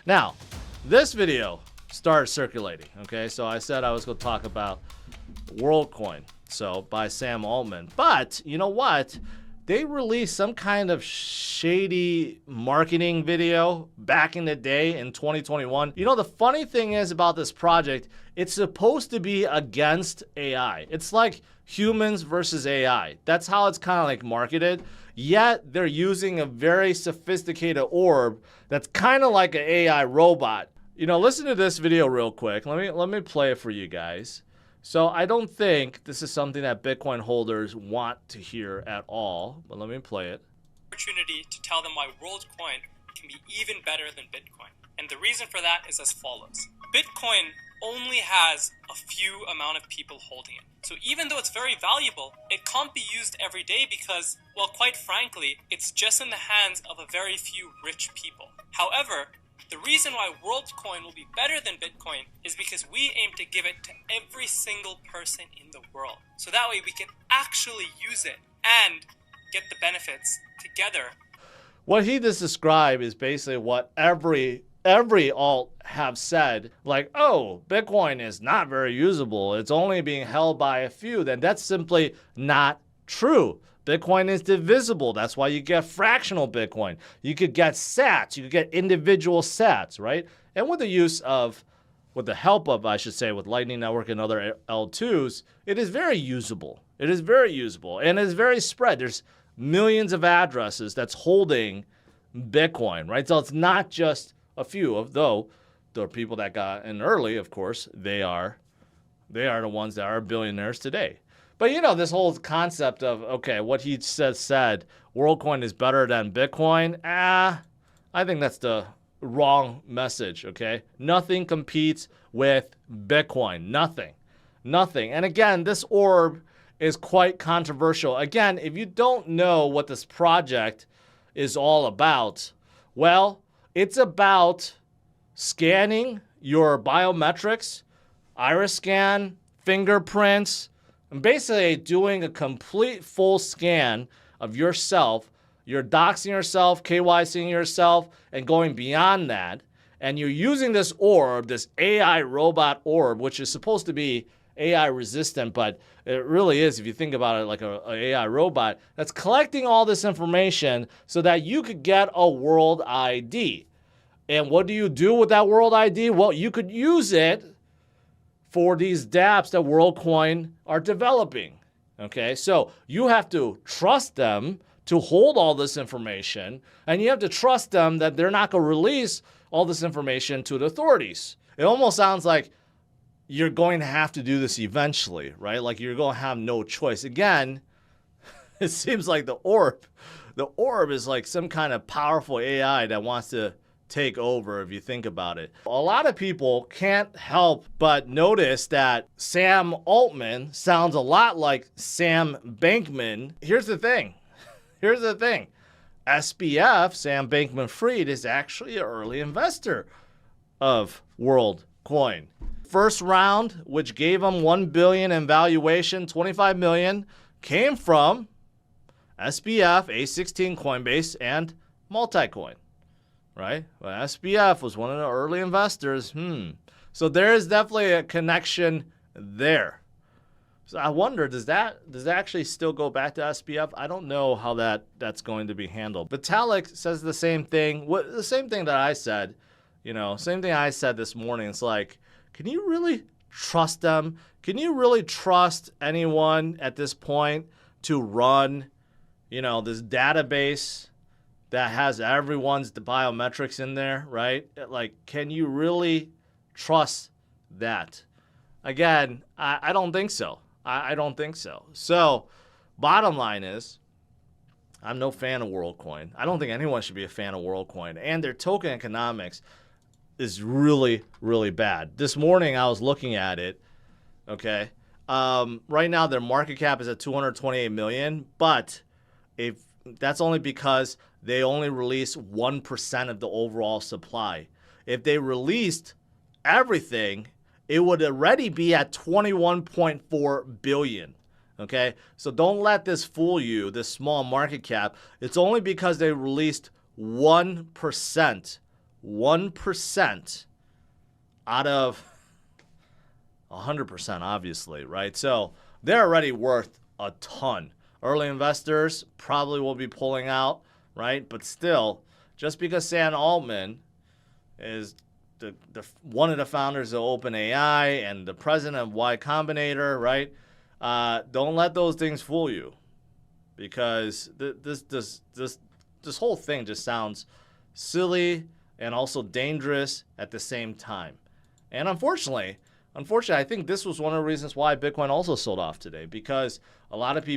Now, this video started circulating, okay? So I said I was going to talk about Worldcoin, so by Sam Altman. But you know what? They released some kind of shady marketing video back in the day in 2021. You know, the funny thing is about this project, it's supposed to be against AI. It's like humans versus AI. That's how it's kind of like marketed. Yet they're using a very sophisticated orb that's kind of like an AI robot. You know, listen to this video real quick. Let me play it for you guys. So I don't think this is something that Bitcoin holders want to hear at all, but let me play it. Opportunity to tell them why Worldcoin can be even better than Bitcoin. And the reason for that is as follows. Bitcoin only has a few amount of people holding it. So even though it's very valuable, it can't be used every day because, well, quite frankly, it's just in the hands of a very few rich people. However, the reason why Worldcoin will be better than Bitcoin is because we aim to give it to every single person in the world. So that way we can actually use it and get the benefits together. What he just described is basically what every alt have said, like, oh, Bitcoin is not very usable. It's only being held by a few. Then that's simply not true. Bitcoin is divisible. That's why you get fractional Bitcoin. You could get sats. You could get individual sats, right? And with the help of, I should say, with Lightning Network and other L2s, it is very usable. It is very usable. And it's very spread. There's millions of addresses that's holding Bitcoin, right? So it's not just a few, though the people that got in early, of course, they are the ones that are billionaires today. But, you know, this whole concept of, okay, what he said, Worldcoin is better than Bitcoin, I think that's the wrong message, okay? Nothing competes with Bitcoin. Nothing. Nothing. And again, this orb is quite controversial. Again, if you don't know what this project is all about, well, it's about scanning your biometrics, iris scan, fingerprints, and basically doing a complete full scan of yourself. You're doxing yourself, KYCing yourself, and going beyond that. And you're using this orb, this AI robot orb, which is supposed to be AI resistant, but it really is, if you think about it, like an AI robot that's collecting all this information so that you could get a world ID. And what do you do with that world ID? Well, you could use it for these dApps that Worldcoin are developing, okay? So you have to trust them to hold all this information, and you have to trust them that they're not going to release all this information to the authorities. It almost sounds like you're going to have to do this eventually, right? Like you're going to have no choice. Again, it seems like the orb is like some kind of powerful AI that wants to take over, if you think about it. A lot of people can't help but notice that Sam Altman sounds a lot like Sam Bankman. Here's the thing. SBF, Sam Bankman-Fried, is actually an early investor of Worldcoin. First round, which gave him $1 billion in valuation, $25 million, came from SBF, A16 Coinbase, and Multicoin. Right? Well, SBF was one of the early investors. So there is definitely a connection there. So I wonder, does that actually still go back to SBF? I don't know how that's going to be handled. Vitalik says the same thing. The same thing that I said. You know, same thing I said this morning. It's like, can you really trust them? Can you really trust anyone at this point to run, you know, this database that has everyone's biometrics in there, right? Like, can you really trust that? Again, I don't think so. I don't think so. So, bottom line is, I'm no fan of Worldcoin. I don't think anyone should be a fan of Worldcoin. And their token economics is really, really bad. This morning, I was looking at it, okay? Right now, their market cap is at $228 million, but if that's only because they only release 1% of the overall supply. If they released everything, it would already be at 21.4 billion. Okay, so don't let this fool you, this small market cap. It's only because they released 1% 1% out of 100%, obviously, right? So they're already worth a ton. Early investors probably will be pulling out, right? But still, just because Sam Altman is the one of the founders of OpenAI and the president of Y Combinator, right? Don't let those things fool you, because this whole thing just sounds silly and also dangerous at the same time. And unfortunately, I think this was one of the reasons why Bitcoin also sold off today, because a lot of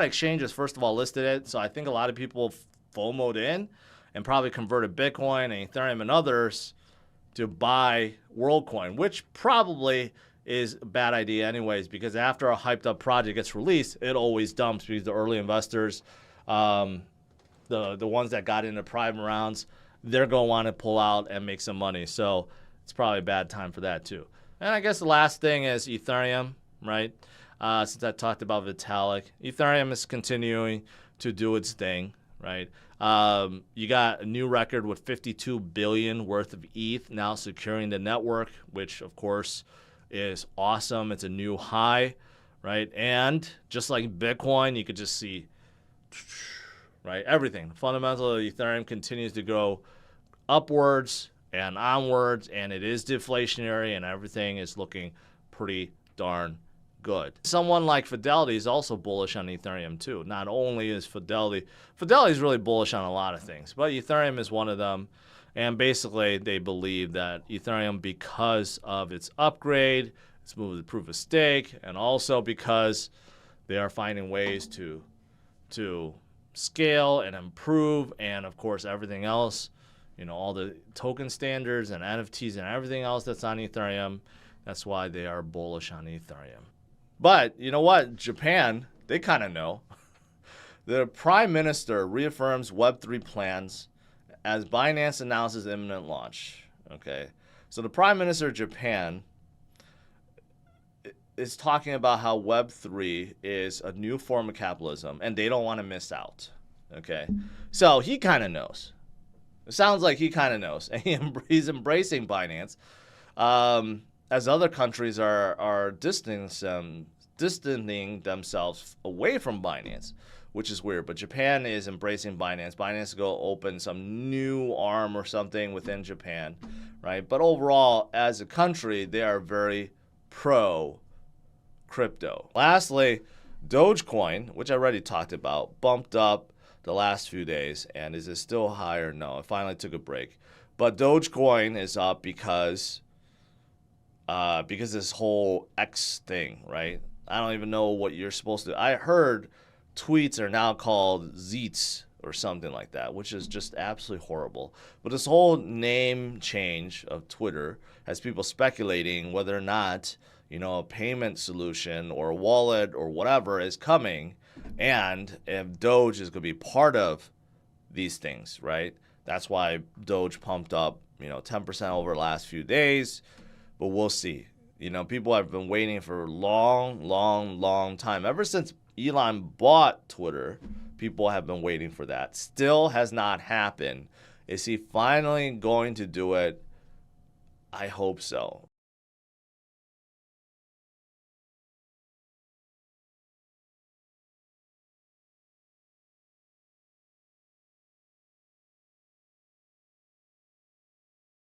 exchanges, first of all, listed it. So I think a lot of people FOMO'd in and probably converted Bitcoin and Ethereum and others to buy Worldcoin, which probably is a bad idea anyways, because after a hyped up project gets released, it always dumps, because the early investors, the ones that got into private rounds, they're going to want to pull out and make some money. So it's probably a bad time for that too. And I guess the last thing is Ethereum, right? Since I talked about Vitalik, Ethereum is continuing to do its thing, right? You got a new record with 52 billion worth of ETH now securing the network, which of course is awesome. It's a new high, right? And just like Bitcoin, you could just see, right, everything. The fundamental of Ethereum continues to go upwards and onwards, and it is deflationary, and everything is looking pretty darn good. Someone like Fidelity is also bullish on Ethereum too. Not only is Fidelity is really bullish on a lot of things, but Ethereum is one of them. And basically, they believe that Ethereum, because of its upgrade, it's moved to proof of stake, and also because they are finding ways to scale and improve, and of course everything else, you know, all the token standards and NFTs and everything else that's on Ethereum. That's why they are bullish on Ethereum. But you know what? Japan, they kind of know. The Prime Minister reaffirms Web3 plans as Binance announces imminent launch. Okay, so the Prime Minister of Japan is talking about how Web3 is a new form of capitalism, and they don't want to miss out. Okay, so he kind of knows. It sounds like he kind of knows, and he's embracing Binance, as other countries are distancing themselves away from Binance, which is weird. But Japan is embracing Binance. Binance is going to open some new arm or something within Japan, right? But overall, as a country, they are very pro crypto. Lastly, Dogecoin, which I already talked about, bumped up the last few days. And is it still higher? No, it finally took a break. But Dogecoin is up because this whole X thing, right? I don't even know what you're supposed to. I heard tweets are now called Zeets or something like that, which is just absolutely horrible. But this whole name change of Twitter has people speculating whether or not, you know, a payment solution or a wallet or whatever is coming, and if Doge is going to be part of these things, right? That's why Doge pumped up, you know, 10% over the last few days. But we'll see. You know, people have been waiting for a long time. Ever since Elon bought Twitter, people have been waiting for that. Still has not happened. Is he finally going to do it? I hope so.